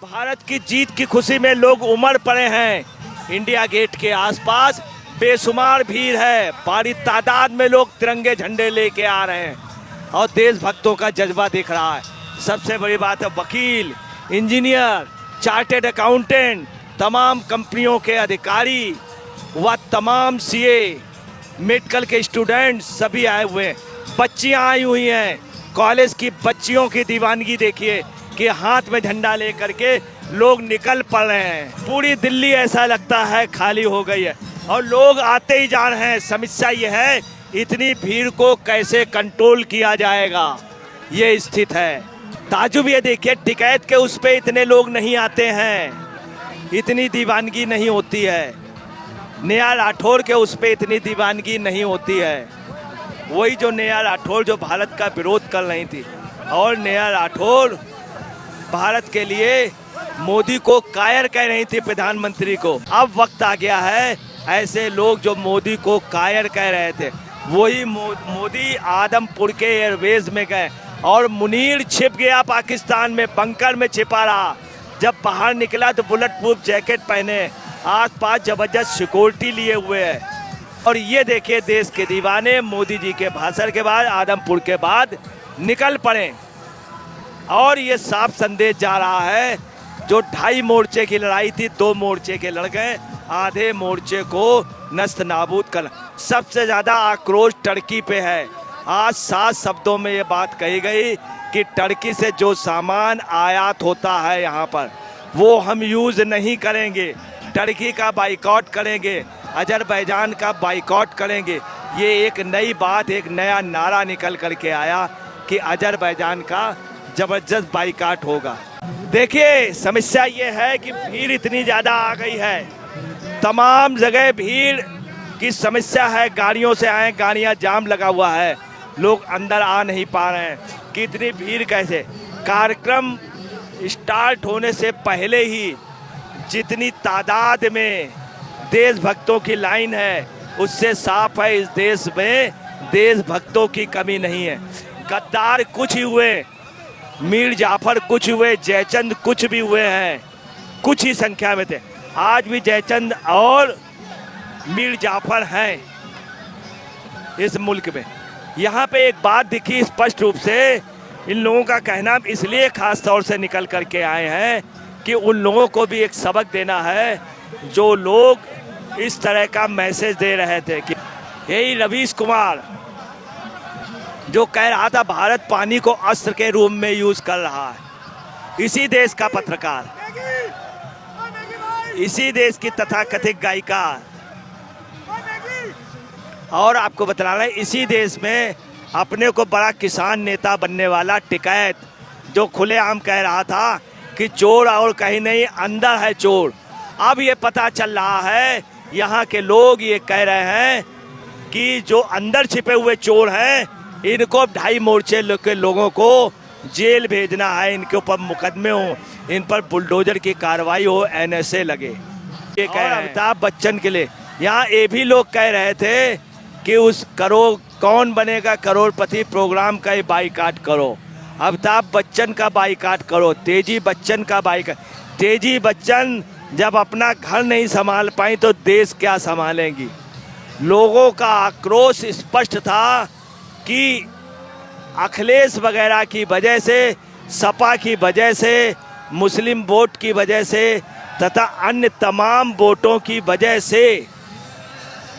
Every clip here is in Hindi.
भारत की जीत की खुशी में लोग उमड़ पड़े हैं। इंडिया गेट के आसपास बेशुमार भीड़ है। बड़ी तादाद में लोग तिरंगे झंडे लेके आ रहे हैं और देशभक्तों का जज्बा दिख रहा है। सबसे बड़ी बात है, वकील, इंजीनियर, चार्टेड अकाउंटेंट, तमाम कंपनियों के अधिकारी व तमाम सीए, मेडिकल के स्टूडेंट सभी आए हुए हैं। बच्चियां आई हुई हैं। कॉलेज की बच्चियों की दीवानगी देखिए कि हाथ में झंडा लेकर के लोग निकल पड़ रहे हैं। पूरी दिल्ली ऐसा लगता है खाली हो गई है और लोग आते ही जा रहे हैं। समस्या ये है, इतनी भीड़ को कैसे कंट्रोल किया जाएगा, ये स्थित है। ताजुब ये देखिए, टिकैत के उस पे इतने लोग नहीं आते हैं, इतनी दीवानगी नहीं होती है। नेहा राठौर के उस पे इतनी दीवानगी नहीं होती है। वही जो नेहा राठौर जो भारत का विरोध कर रही थी, और नेहा राठौर भारत के लिए मोदी को कायर कह रही थी, प्रधानमंत्री को। अब वक्त आ गया है, ऐसे लोग जो मोदी को कायर कह रहे थे, वही मोदी आदमपुर के एयरवेज में गए और मुनीर छिप गया पाकिस्तान में, बंकर में छिपा रहा। जब बाहर निकला तो बुलेट प्रूफ जैकेट पहने, आसपास जबरदस्त सिक्योरिटी लिए हुए है। और ये देखिए, देश के दीवाने मोदी जी के भाषण के बाद, आदमपुर के बाद निकल पड़े और ये साफ संदेश जा रहा है, जो 2.5 मोर्चे की लड़ाई थी, 2 मोर्चे के लड़ गए, आधे मोर्चे को नस्त नाबूद कर। सबसे ज्यादा आक्रोश टर्की पे है। आज 7 शब्दों में ये बात कही गई कि टर्की से जो सामान आयात होता है यहाँ पर, वो हम यूज नहीं करेंगे। टर्की का बाइकॉट करेंगे, अजरबैजान का बाइकॉट करेंगे। ये एक नई बात, एक नया नारा निकल करके आया कि अजरबैजान का जबरदस्त बाइकॉट होगा। देखिए, समस्या ये है कि भीड़ इतनी ज़्यादा आ गई है, तमाम जगह भीड़ की समस्या है। गाड़ियों से आए, गाड़ियाँ जाम लगा हुआ है, लोग अंदर आ नहीं पा रहे हैं। कितनी भीड़ कैसे, कार्यक्रम स्टार्ट होने से पहले ही जितनी तादाद में देशभक्तों की लाइन है, उससे साफ है इस देश में देशभक्तों की कमी नहीं है। गद्दार कुछ ही हुए, मीर जाफर कुछ हुए, जयचंद कुछ भी हुए हैं, कुछ ही संख्या में थे। आज भी जयचंद और मीर जाफर हैं इस मुल्क में। यहाँ पे एक बात दिखी स्पष्ट रूप से, इन लोगों का कहना इसलिए खास तौर से निकल करके आए हैं कि उन लोगों को भी एक सबक देना है जो लोग इस तरह का मैसेज दे रहे थे। कि यही रवीश कुमार जो कह रहा था भारत पानी को अस्त्र के रूप में यूज कर रहा है, इसी देश का पत्रकार, इसी देश की तथाकथित गायिका, और आपको बता रहे हैं इसी देश में अपने को बड़ा किसान नेता बनने वाला टिकैत, जो खुलेआम कह रहा था कि चोर और कहीं नहीं, अंदर है चोर। अब ये पता चल रहा है, यहाँ के लोग ये कह रहे हैं कि जो अंदर छिपे हुए चोर हैं, इनको 2.5 मोर्चे के लोगों को जेल भेजना है, इनके ऊपर मुकदमे हो, इन पर बुलडोजर की कार्रवाई हो, NSA लगे। ये कह रहे हैं अमिताभ बच्चन के लिए। यहाँ ये भी लोग कह रहे थे कि उस कौन बनेगा करोड़पति प्रोग्राम का ही बाइकाट करो, अमिताभ बच्चन का बाइकाट करो, तेजी बच्चन का बाइकाट। तेजी बच्चन जब अपना घर नहीं संभाल पाई तो देश क्या संभालेंगी। लोगों का आक्रोश स्पष्ट था कि अखिलेश वगैरह की वजह से, सपा की वजह से, मुस्लिम वोट की वजह से तथा अन्य तमाम वोटों की वजह से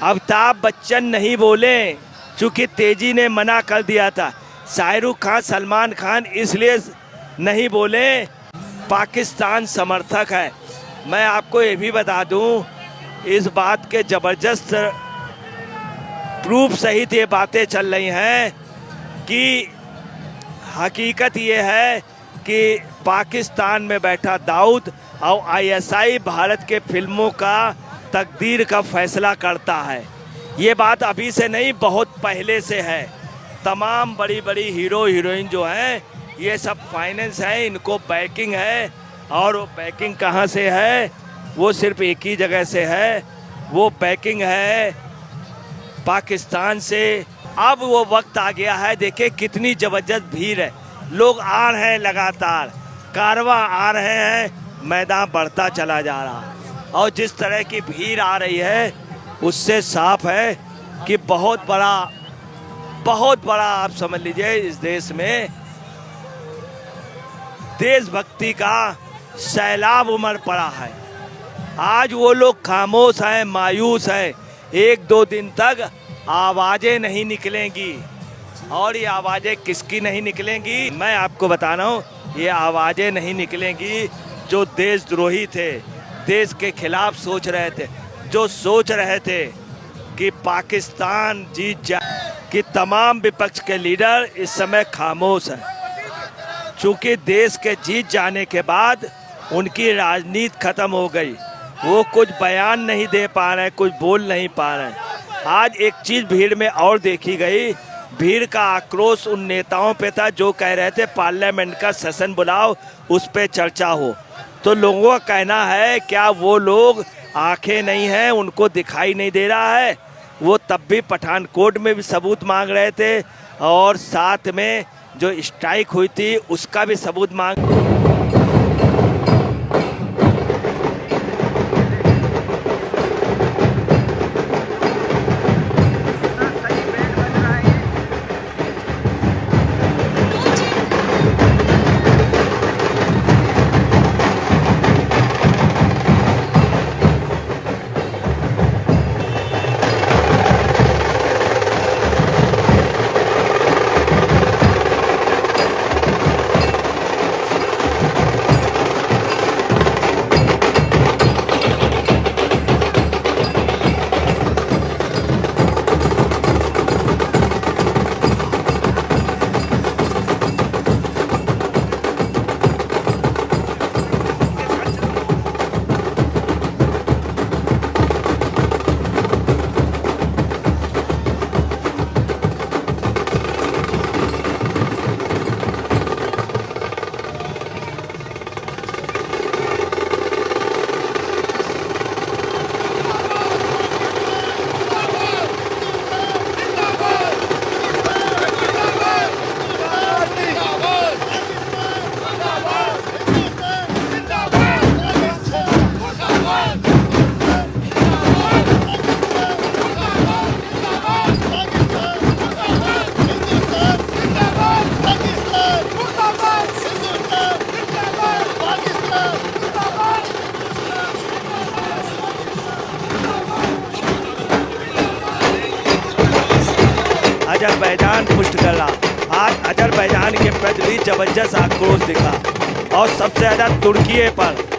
अमिताभ बच्चन नहीं बोले, चूँकि तेजी ने मना कर दिया था। शाहरुख खान, सलमान खान इसलिए नहीं बोले, पाकिस्तान समर्थक है। मैं आपको ये भी बता दूं, इस बात के ज़बरदस्त प्रूफ सहित ये बातें चल रही हैं कि हकीकत ये है कि पाकिस्तान में बैठा दाऊद और ISI भारत के फिल्मों का तकदीर का फैसला करता है। ये बात अभी से नहीं, बहुत पहले से है। तमाम बड़ी बड़ी हीरो हीरोइन जो हैं, ये सब फाइनेंस है, इनको बैकिंग है। और वो बैकिंग कहाँ से है? वो सिर्फ एक ही जगह से है, वो बैकिंग है पाकिस्तान से। अब वो वक्त आ गया है, देखिए कितनी ज़बरदस्त भीड़ है, लोग आ रहे हैं लगातार, कारवां आ रहे हैं, मैदान बढ़ता चला जा रहा और जिस तरह की भीड़ आ रही है उससे साफ है कि बहुत बड़ा आप समझ लीजिए इस देश में देशभक्ति का सैलाब उमड़ पड़ा है। आज वो लोग खामोश हैं, मायूस हैं। 1-2 दिन तक आवाजें नहीं निकलेंगी और ये आवाजें किसकी नहीं निकलेंगी मैं आपको बता रहा हूँ। ये आवाजें नहीं निकलेंगी जो देशद्रोही थे, देश के खिलाफ सोच रहे थे, जो सोच रहे थे कि पाकिस्तान जीत जाए। कि तमाम विपक्ष के लीडर इस समय खामोश हैं चूंकि देश के जीत जाने के बाद उनकी राजनीति खत्म हो गई। वो कुछ बयान नहीं दे पा रहे हैं, कुछ बोल नहीं पा रहे हैं। आज एक चीज भीड़ में और देखी गई, भीड़ का आक्रोश उन नेताओं पे था जो कह रहे थे पार्लियामेंट का सेशन बुलाओ, उस पे चर्चा हो। तो लोगों का कहना है क्या वो लोग आंखें नहीं हैं, उनको दिखाई नहीं दे रहा है? वो तब भी पठानकोट में भी सबूत मांग रहे थे और साथ में जो स्ट्राइक हुई थी उसका भी सबूत मांग। अजरबैजान पुष्ट कर रहा। आज अजरबैजान के प्रति भी जबरदस्त आक्रोश दिखा और सबसे ज्यादा तुर्की पर